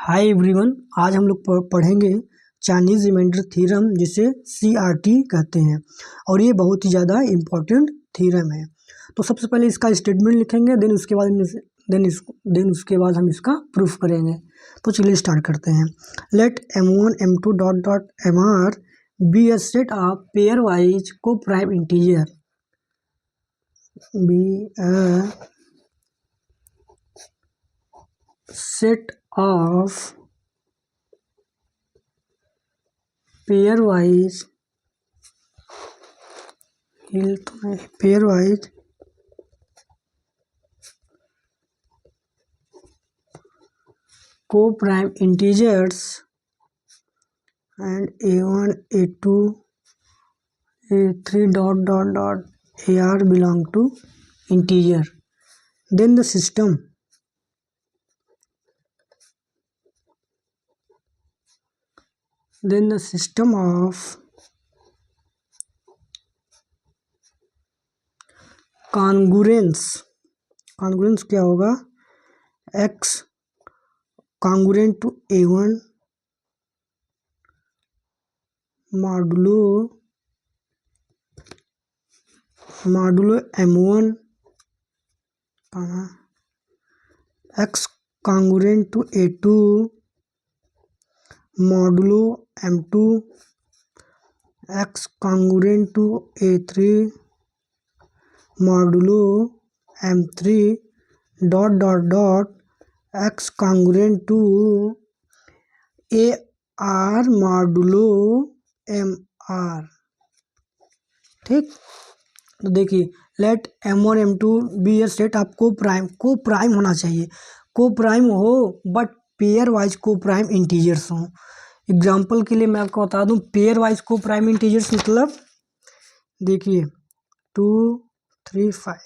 Hi everyone, आज हम लोग पढ़ेंगे चाइनीज़ रिमाइंडर थ्योरम जिसे CRT कहते हैं और ये बहुत ही ज़्यादा इम्पोर्टेंट थ्योरम है। तो सबसे पहले इसका स्टेटमेंट लिखेंगे, देन उसके बाद हम इसका प्रूफ करेंगे। तो चलिए स्टार्ट करते हैं। Let M1 M2 dot dot MR be a set of pairwise coprime integer be a set of pairwise co-prime integers and a1 a2 a3 dot dot dot AR belong to integer. Then the system of congruence क्या होगा? x congruent to a1 modulo m1 x congruent to a2 modulo m2 x congruent to a3 modulo m3 dot dot dot x congruent to AR modulo MR। ठीक, तो देखिए let M1 M2 be a set of coprime होना चाहिए। Coprime हो but pairwise coprime integers हों। Example के लिए मैं आपको बता दूं, pairwise coprime integers मतलब देखिए 2 3 5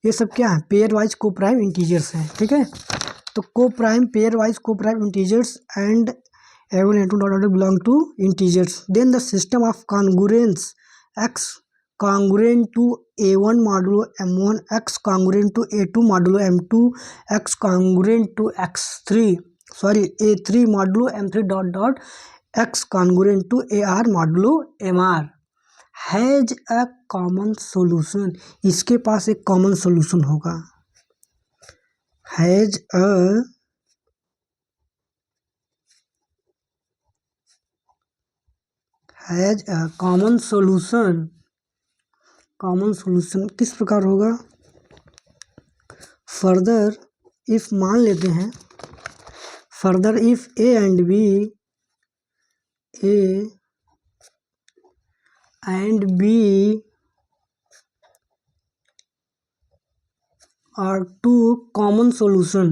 ये सब क्या है? Pairwise coprime integers हैं। ठीक है, तो coprime pairwise coprime integers and A1 A2 dot belong to integers. Then the system of congruence x congruent to A1 modulo M1 x congruent to A2 modulo M2 x congruent to A3 modulo M3 dot dot x congruent to AR modulo MR has a common solution। इसके पास एक common solution होगा। has a common solution किस प्रकार होगा? Further if मान लेते हैं, further if A and B are two common solution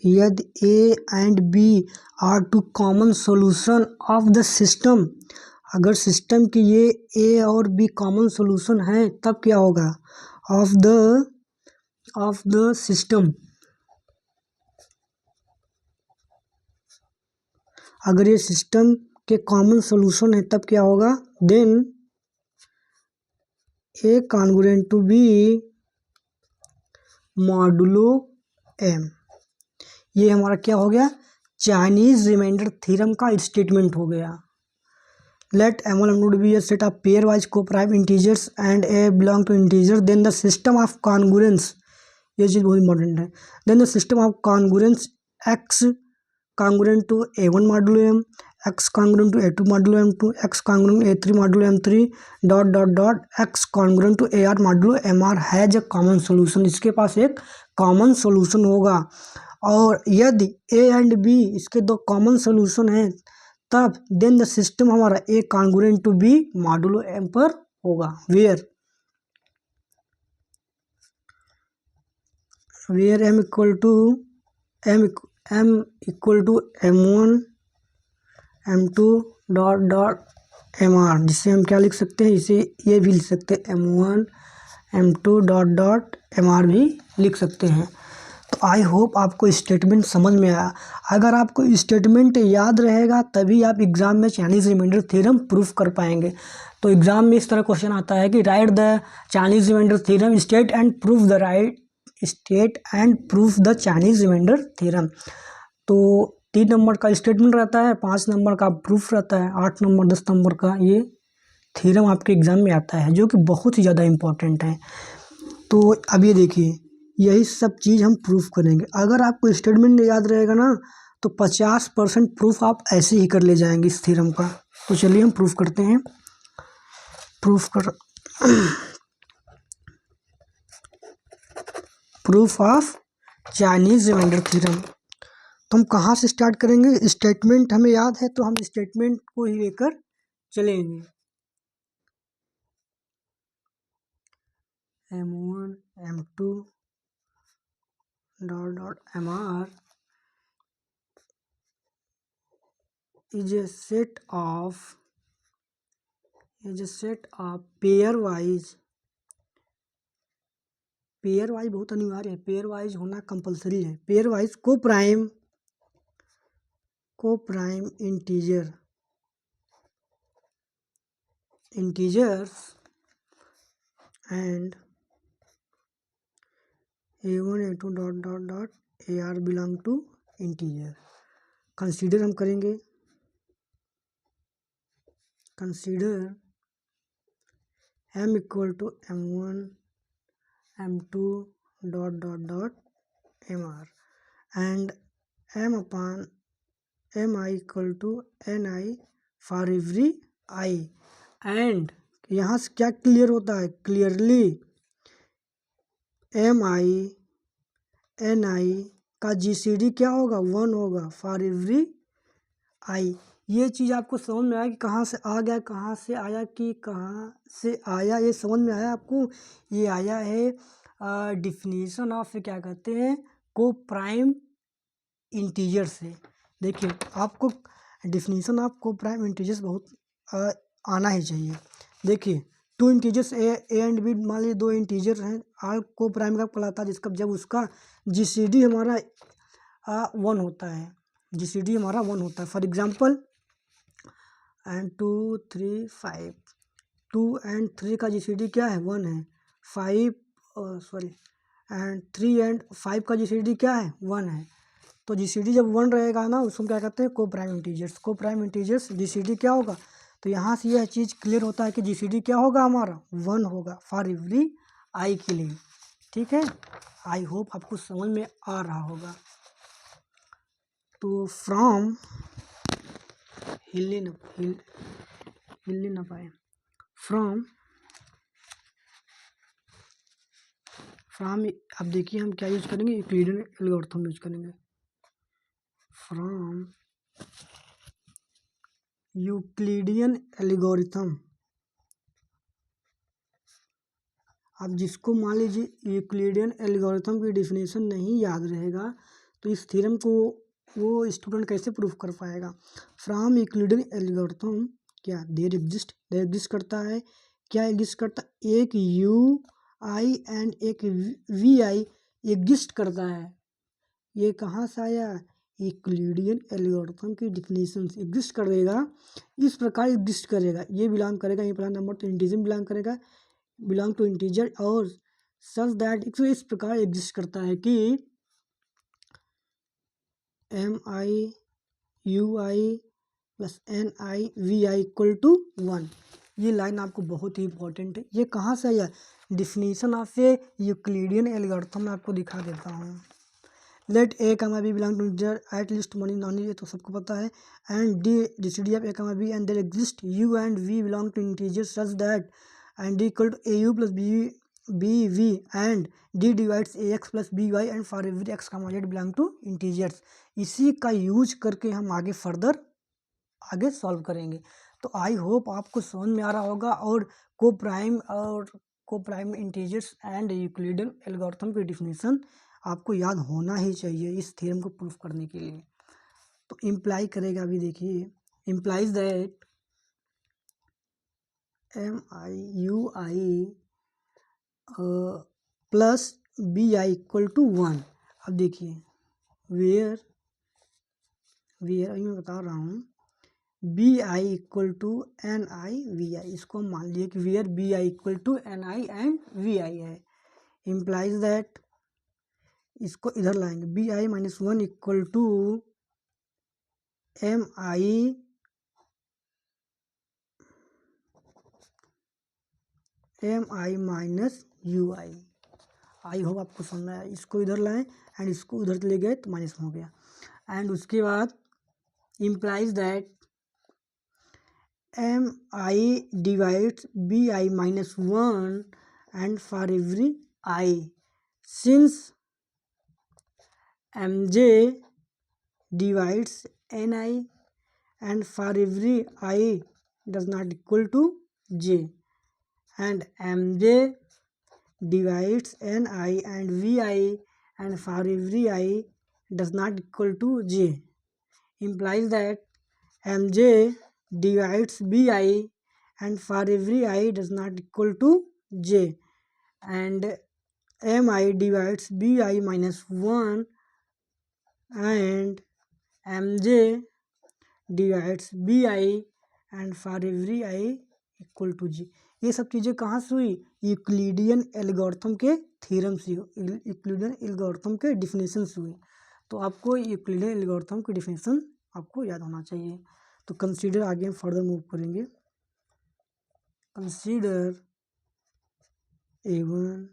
यदि A and B are two common solution of the system, अगर सिस्टम की ये A और B कॉमन सोल्यूशन है तब क्या होगा? ऑफ द सिस्टम, अगर ये सिस्टम के कॉमन सोल्यूशन है तब क्या होगा? Then A congruent to B modulo M। ये हमारा क्या हो गया? चाइनीज रिमाइंडर थ्योरम का स्टेटमेंट हो गया। Let M1 M2 be a set of pairwise coprime integers and A belong to integer, then the system of congruence, ये चीज़ बहुत इंपॉर्टेंट है। Then the system of congruence x congruent to A1 modulo M, x congruent to A2 modulo M2, x congruent to A3 modulo M3 dot dot dot x congruent to AR modulo MR has a common solution. इसके पास एक common solution होगा और यदि A and B इसके दो common solution हैं तब then the system हमारा A congruent to B modulo M पर होगा। Where M equal to M1 M2 dot dot MR, जिसे हम क्या लिख सकते हैं? इसे ये भी लिख सकते हैं M1 M2 dot dot MR भी लिख सकते हैं। तो आई होप आपको स्टेटमेंट समझ में आया। अगर आपको स्टेटमेंट याद रहेगा तभी आप एग्ज़ाम में चाइनीज़ रिमाइंडर थ्योरम प्रूफ कर पाएंगे। तो एग्जाम में इस तरह क्वेश्चन आता है कि write the Chinese remainder theorem, state and proof the Chinese remainder theorem. तो 3 नंबर का स्टेटमेंट रहता है, 5 नंबर का प्रूफ रहता है, 8 नंबर 10 नंबर का ये थ्योरम आपके एग्जाम में आता है, जो कि बहुत ही ज़्यादा इम्पोर्टेंट है। तो अब ये देखिए, यही सब चीज़ हम प्रूफ करेंगे। अगर आपको स्टेटमेंट नहीं याद रहेगा ना, तो 50% प्रूफ आप ऐसे ही कर ले जाएंगे इस थ्योरम का। तो चलिए हम प्रूफ करते हैं। Proof of Chinese remainder theorem. तो हम कहाँ से स्टार्ट करेंगे? स्टेटमेंट हमें याद है तो हम स्टेटमेंट को ही लेकर चलेंगे। M1 M2 .MR is a set of pairwise बहुत अनिवार्य है, पेयर वाइज होना कंपलसरी है। Pairwise coprime integers and A1 A2 AR belong to integer. Consider हम करेंगे, consider M equal to M1 M2 MR and M upon Mi equal to Ni for every i। And यहाँ से क्या clear होता है? Clearly Mi Ni का GCD क्या होगा? 1 होगा फॉर एवरी i। ये चीज़ आपको समझ में आया कि कहाँ से आ गया, कहाँ से आया, कि कहाँ से आया, ये समझ में आया आपको? ये आया है डिफिनीशन ऑफ, क्या कहते हैं, को प्राइम इंटीजर से। देखिए, आपको definition of coprime integers बहुत आना ही चाहिए। देखिए, 2 इंटीजर्स ए एंड बी, मान लीजिए 2 इंटीजर हैं, आर को प्राइम का कहलाता है जिसका जब उसका GCD हमारा 1 होता है, GCD हमारा 1 होता है। फॉर एग्जांपल 2 3 5, 2 एंड 3 का GCD क्या है? 1 है। 5 एंड 3 एंड 5 का GCD क्या है? 1 है। तो GCD जब 1 रहेगा ना, उसको क्या कहते हैं? को प्राइम इंटीजर्स। को प्राइम इंटीजर्स GCD क्या होगा? तो यहाँ से यह चीज़ क्लियर होता है कि GCD क्या होगा हमारा? 1 होगा फॉर एवरी i के लिए। ठीक है, आई होप आपको समझ में आ रहा होगा। तो फ्रॉम हिलने ना पाए, फ्रॉम अब देखिए हम क्या यूज करेंगे? यूक्लिडियन एल्गोरिथम यूज करेंगे। From Euclidean algorithm. अब जिसको मान लीजिए यूक्लिडियन एल्गोरिथम की डिफिनेशन नहीं याद रहेगा, तो इस थ्योरम को वो स्टूडेंट कैसे प्रूफ कर पाएगा? फ्रॉम यूक्लिडियन एल्गोरिथम क्या देयर एग्जिस्ट करता है? क्या एग्जिस्ट करता? एक UI एंड एक VI एग्जिस्ट करता है। ये कहाँ से आया? यूक्लिडियन एल्गोरिथम की डिफिनेशन से एग्जिस्ट करेगा, इस प्रकार एग्जिस्ट करेगा। ये बिलोंग करेगा, ये पहला नंबर तो इंटीजर बिलोंग करेगा, बिलोंग टू इंटीजर, और सच दैट इस प्रकार एग्जिस्ट करता है कि MI UI plus NI VI equal to 1। ये लाइन आपको बहुत ही इंपॉर्टेंट है। ये कहाँ से आया? Definition of a Euclidean algorithm मैं आपको दिखा देता हूँ। Let A, B belong to integer at least many non, ये तो सबको पता है। And GCD of A, B and there exist U and V belong to integer such that and D equal to AU plus BV and D divides AX plus BY and for every X, Z belong to integers. इसी का use करके हम आगे further solve करेंगे। तो आई hope आपको समझ में आ रहा होगा, और को prime integers and Euclidean algorithm की डिफिनेशन आपको याद होना ही चाहिए इस थ्योरम को प्रूफ करने के लिए। तो इम्प्लाई करेगा, अभी देखिए, implies that MI UI plus BI equal to 1। अब देखिए वेयर अभी मैं बता रहा हूँ, B I equal to N I V I, इसको हम मान लिए कि where B I equal to N I and V I है, इम्प्लाइज दैट, इसको इधर लाएंगे, B I minus one equal to M I minus U I hope आपको समझ में आया। इसको इधर लाएं एंड इसको उधर ले गए तो माइनस हो गया, एंड उसके बाद implies that M I divides B I minus one and for every I since M J divides N I and for every I does not equal to J and mj divides ni and vi and for every I does not equal to j, implies that mj divides bi and for every I does not equal to j and mi divides bi minus 1 and mj divides bi and for every I equal to G. ये सब चीज़ें कहाँ से हुई, Euclidean algorithm के theorem से, Euclidean algorithm के definition से हुई। तो आपको यूक्लिडियन एल्गोरिथम की डिफिनेशन आपको याद होना चाहिए। तो कंसीडर आगे हम फर्दर मूव करेंगे। Consider A1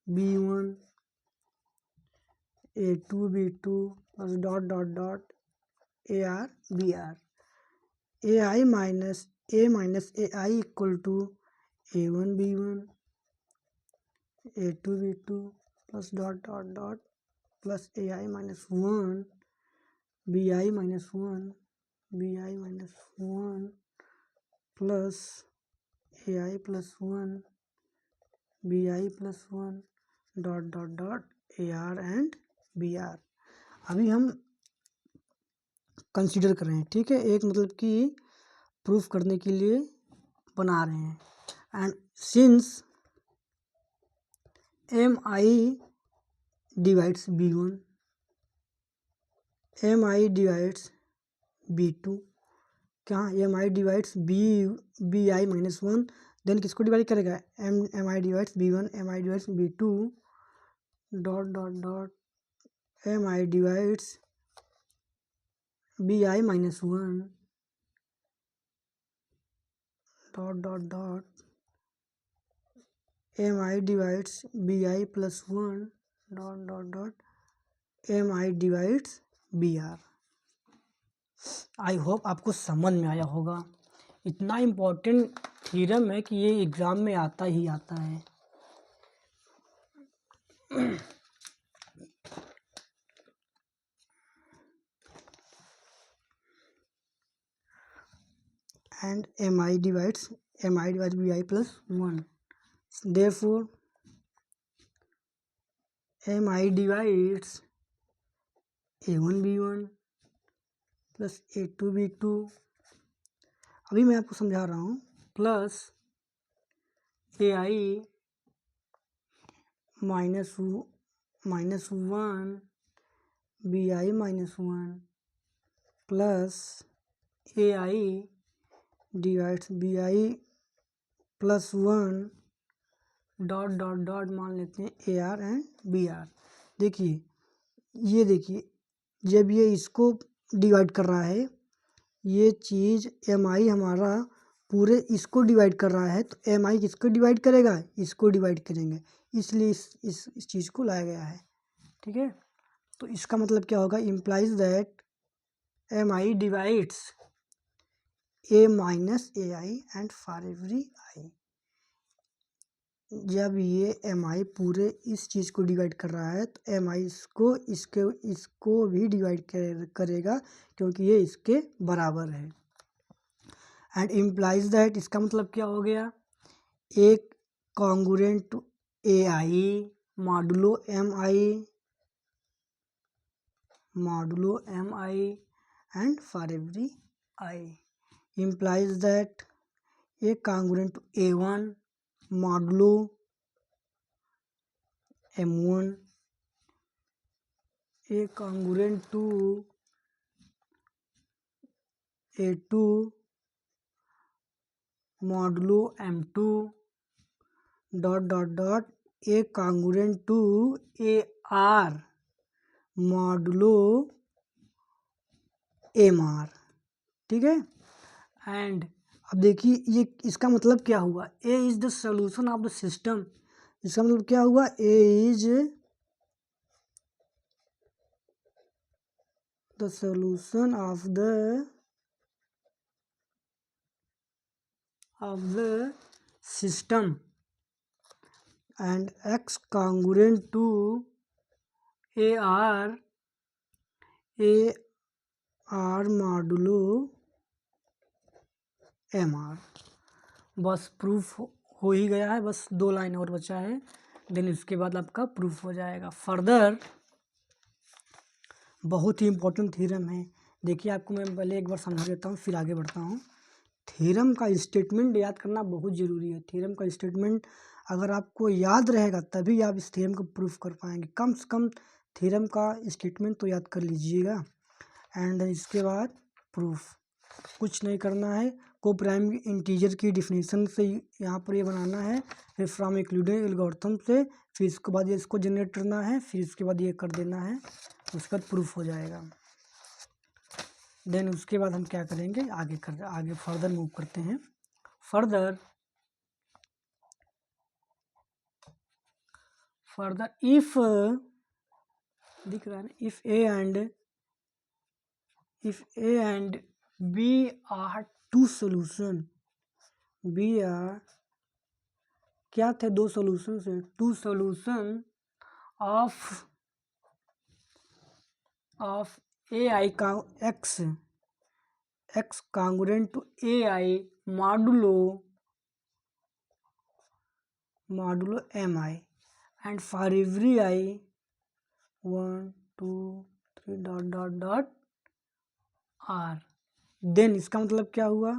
B1 A2 B2 plus dot dot dot AR BR AI minus A minus AI equal to A1 B1 A2 B2 plus dot dot dot plus AI minus one BI minus one BI minus one plus AI plus one BI plus one dot dot dot AR and BR। अभी हम consider कर रहे हैं, ठीक है, एक मतलब कि प्रूफ करने के लिए बना रहे हैं। And since M I divides B1 M I divides B2, क्या M I divides B I minus one, then किसको डिवाइड करेगा, M I divides B1 M I divides B2 dot dot dot M I divides B I minus one dot dot dot M I divides B I plus one dot dot dot M I divides B R. I hope आपको समझ में आया होगा। इतना important theorem है कि ये exam में आता ही आता है। and mi divides bi plus 1, therefore mi divides a1 b1 plus a2 b2, अभी मैं आपको समझा रहा हूँ, plus ai minus one bi minus one plus ai divides bi plus one dot dot dot मान लेते हैं AR एंड BR। देखिए, ये देखिए, जब ये इसको डिवाइड कर रहा है, ये चीज़ MI हमारा पूरे इसको डिवाइड कर रहा है, तो MI किसको डिवाइड करेगा, इसको डिवाइड करेंगे, इसलिए इस चीज़ को लाया गया है, ठीक है। तो इसका मतलब क्या होगा, implies that MI divides A minus AI and for every I. जब ये MI पूरे इस चीज़ को डिवाइड कर रहा है, तो MI इसको भी डिवाइड करेगा क्योंकि ये इसके बराबर है। एंड इम्प्लाइज दैट, इसका मतलब क्या हो गया, एक congruent to AI modulo MI and for every I, implies that a congruent to A1 modulo M1, a congruent to A2 modulo M2 dot A congruent to AR modulo MR। ठीक है। And अब देखिए ये इसका मतलब क्या हुआ, A is the solution of the system. इसका मतलब क्या हुआ, A is the solution of the system and X congruent to AR modulo MR। बस प्रूफ हो ही गया है, बस 2 लाइन और बचा है, देन इसके बाद आपका प्रूफ हो जाएगा। फर्दर बहुत ही इम्पोर्टेंट थ्योरम है। देखिए आपको मैं पहले एक बार समझा देता हूँ फिर आगे बढ़ता हूँ। थ्योरम का स्टेटमेंट याद करना बहुत ज़रूरी है। थ्योरम का स्टेटमेंट अगर आपको याद रहेगा तभी आप इस थ्योरम को प्रूफ कर पाएंगे। कम से कम थ्योरम का स्टेटमेंट तो याद कर लीजिएगा। एंड इसके बाद प्रूफ कुछ नहीं करना है, को प्राइम इंटीजर की डिफिनीशन से यहाँ पर ये बनाना है, फिर फ्रॉम इंक्लूडेड एल्गोरिथम से, फिर इसके बाद ये इसको जनरेट करना है, फिर इसके बाद ये कर देना है, उसके बाद प्रूफ हो जाएगा। देन उसके बाद हम क्या करेंगे, आगे फर्दर मूव करते हैं। फर्दर इफ दिख रहा है ना, if A and B are two solution, B are क्या थे, 2 सॉल्यूशन है, 2 सॉल्यूशन ऑफ AI का x congruent to AI modulo MI and for every I 1 2 3 dot R। Then इसका मतलब क्या हुआ,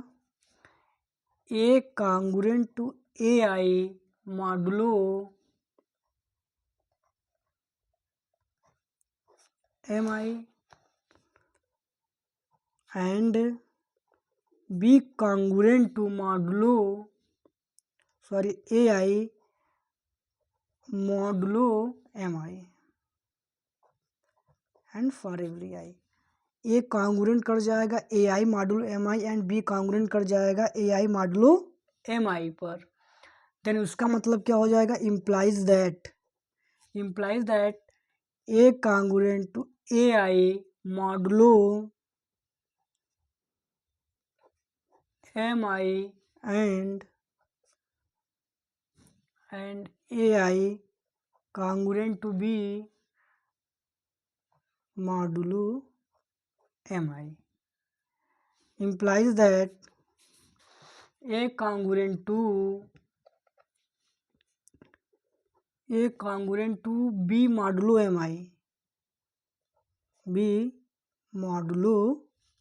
A congruent to AI modulo MI and B congruent to AI modulo MI and for every I। A congruent कर जाएगा AI modulo MI and B congruent कर जाएगा AI modulo MI पर। Then उसका मतलब क्या हो जाएगा, implies that A congruent to AI modulo MI and AI congruent to B modulo MI implies that A congruent to B modulo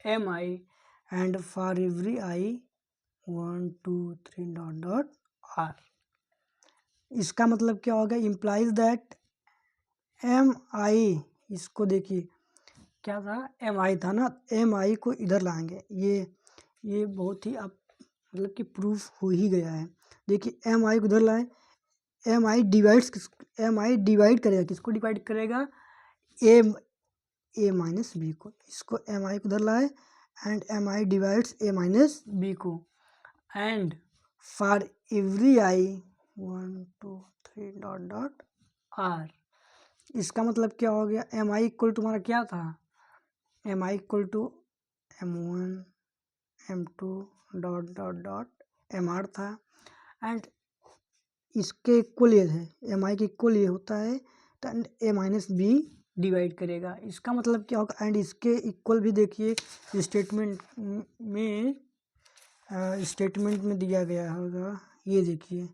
MI and for every I 1 2 3 dot R। इसका मतलब क्या होगा, इम्प्लाइज दैट MI, इसको देखिए क्या था, MI था ना, MI को इधर लाएंगे, ये बहुत ही आप मतलब कि प्रूफ हो ही गया है। देखिए MI को इधर लाए, MI डिवाइड करेगा, किसको डिवाइड करेगा, A माइनस B को। इसको MI को इधर लाए and MI divides A minus B को and for every I 1 2 3 dot R। इसका मतलब क्या हो गया, MI इक्वल टू हमारा क्या था, MI equal to M1 M2 dot MR था एंड इसके इक्वल ये है, MI के इक्वल ये होता है तो A माइनस B डिवाइड करेगा। इसका मतलब क्या होगा, एंड इसके इक्वल भी देखिए स्टेटमेंट में दिया गया होगा, ये देखिए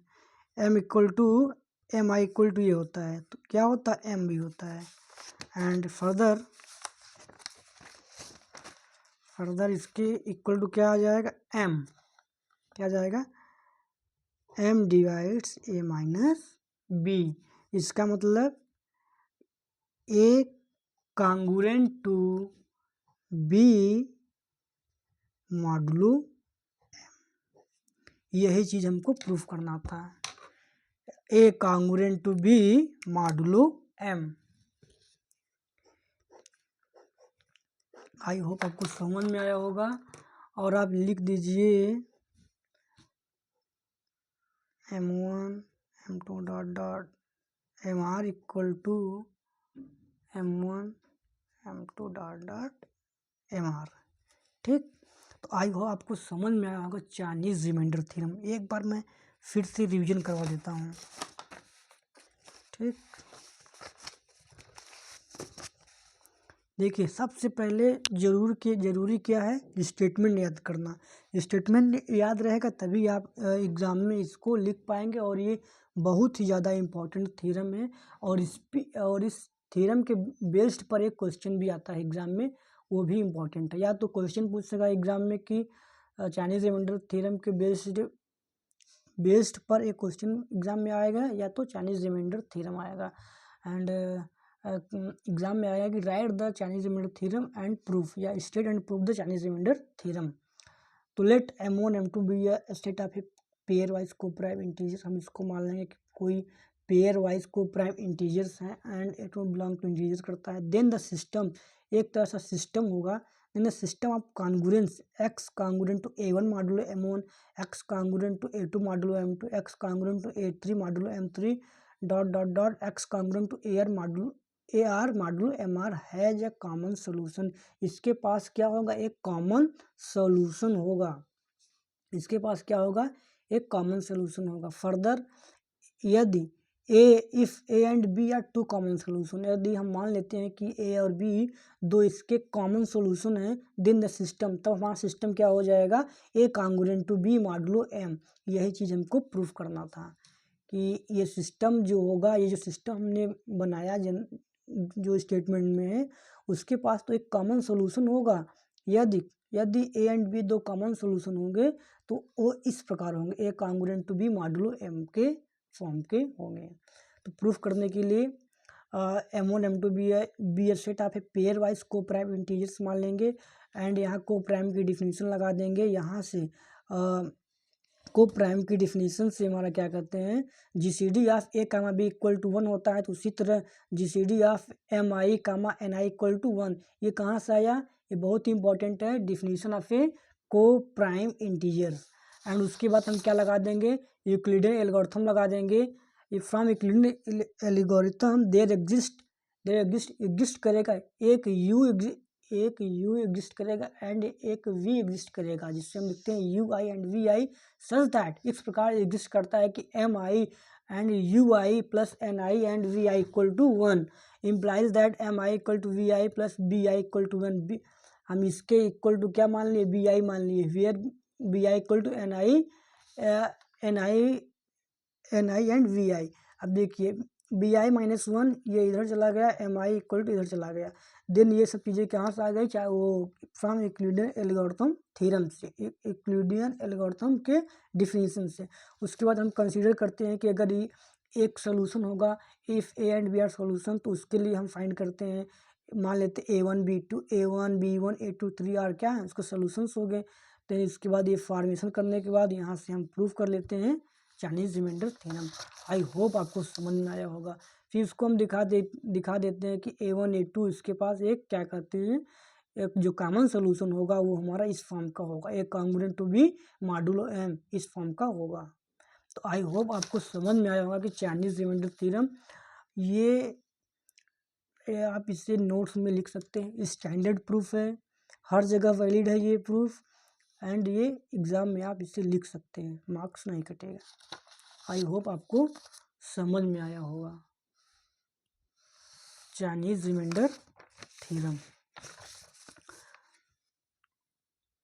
M equal to MI equal to ये होता है, तो क्या होता है, M भी होता है। एंड फर्दर इसके इक्वल टू क्या आ जाएगा, M क्या आ जाएगा, M divides A minus B। इसका मतलब A congruent to B modulo यही चीज़ हमको प्रूफ करना था। A congruent to B modulo M. I hope आपको समझ में आया होगा। और आप लिख दीजिए M1 M2 dot dot MR equal to M1 M2 dot dot MR। ठीक, तो आई होप आपको समझ में आया होगा चाइनीज रिमाइंडर थ्योरम। एक बार मैं फिर से रिवीजन करवा देता हूँ। ठीक, देखिए सबसे पहले जरूरी क्या है, स्टेटमेंट याद करना। स्टेटमेंट याद रहेगा तभी आप एग्ज़ाम में इसको लिख पाएंगे। और ये बहुत ही ज़्यादा इम्पोर्टेंट थ्योरम है। और इस थ्योरम के बेस्ड पर एक क्वेश्चन भी आता है एग्ज़ाम में, वो भी इम्पोर्टेंट है। या तो क्वेश्चन पूछ सका एग्ज़ाम में कि चाइनीज रिमाइंडर थ्योरम के बेस्ड पर एक क्वेश्चन एग्ज़ाम में आएगा, या तो चाइनीज रिमाइंडर थ्योरम आएगा। एंड एग्जाम में आएगा कि write the Chinese remainder theorem and proof, या state and proof the Chinese remainder theorem. तो let M1 M2 be a state of a pairwise coprime integers. हम इसको मान लेंगे कि कोई pairwise coprime integers हैं and it will belong to integers करता है। देन द सिस्टम, एक तरह सा सिस्टम होगा। Then the system of congruence x congruent to A1 modulo M1, x congruent to A2 modulo M2, x congruent to A3 modulo M3 dot dot dot x congruent to AR modulo MR has a common solution. इसके पास क्या होगा, एक common solution होगा। इसके पास क्या होगा, एक कॉमन सोल्यूशन होगा। फर्दर यदि if A and B are two common solution, यदि हम मान लेते हैं कि A और B दो इसके कॉमन सोल्यूशन है, देन द सिस्टम, तब हमारा सिस्टम क्या हो जाएगा, A congruent to B modulo M। यही चीज़ हमको प्रूफ करना था कि ये सिस्टम जो होगा, ये जो सिस्टम हमने बनाया जो स्टेटमेंट में है, उसके पास तो एक कॉमन सोल्यूशन होगा। यदि A एंड B दो कॉमन सोल्यूशन होंगे तो वो इस प्रकार होंगे, A congruent to B modulo M के फॉर्म के होंगे। तो प्रूफ करने के लिए M1 M2 be a set of a pairwise coprime integers मान लेंगे। एंड यहाँ को प्राइम की डिफिनीशन लगा देंगे। यहाँ से को प्राइम की डिफिनीशन से हमारा क्या कहते हैं, GCD of A comma B equal to 1 होता है। तो उसी तरह GCD of MI comma NI equal to 1, ये कहाँ से आया, ये बहुत ही इंपॉर्टेंट है, definition of a coprime integers. And उसके बाद हम क्या लगा देंगे, यूक्लिडियन एल्गोरिथम लगा देंगे। From Euclidean algorithm there exist करेगा एक U एग्जिस्ट करेगा एंड एक V एग्जिस्ट करेगा, जिससे हम लिखते हैं UI and VI such that, इस प्रकार एग्जिस्ट करता है कि MI and UI plus NI and VI equal to 1 implies that MI equal to VI plus BI equal to 1। हम इसके इक्वल टू क्या मान लिए, BI मान लिए, where BI equal to NI and VI। अब देखिए BI माइनस 1 ये इधर चला गया, MI इक्वल टू इधर चला गया। देन ये सब चीज़ें कहाँ से आ गई, चाहे वो फ्रॉम यूक्लिडियन एल्गोरिथम थ्योरम से, यूक्लिडियन एल्गोरिथम के डिफिनीशन से। उसके बाद हम कंसीडर करते हैं कि अगर ये एक सोल्यूशन होगा, if A and B are solution, तो उसके लिए हम फाइंड करते हैं, मान लेते A1 B1 A2 3 आर क्या है, उसके सोल्यूशंस हो गए। तो इसके बाद ये फॉर्मेशन करने के बाद यहाँ से हम प्रूफ कर लेते हैं Chinese remainder theorem. I hope आपको समझ में आया होगा। फिर इसको हम दिखा देते हैं कि A1 A2 इसके पास एक क्या कहते हैं, एक जो कॉमन सोल्यूशन होगा वो हमारा इस फॉर्म का होगा, A congruent to B modulo M इस फॉर्म का होगा। तो आई होप आपको समझ में आया होगा कि चाइनीज रिमाइंडर थ्योरम, ये आप इसे नोट्स में लिख सकते हैं, स्टैंडर्ड प्रूफ है, हर जगह वैलिड है ये प्रूफ। एंड ये एग्ज़ाम में आप इसे लिख सकते हैं, मार्क्स नहीं कटेगा। आई होप आपको समझ में आया होगा चाइनीज रिमाइंडर थ्योरम।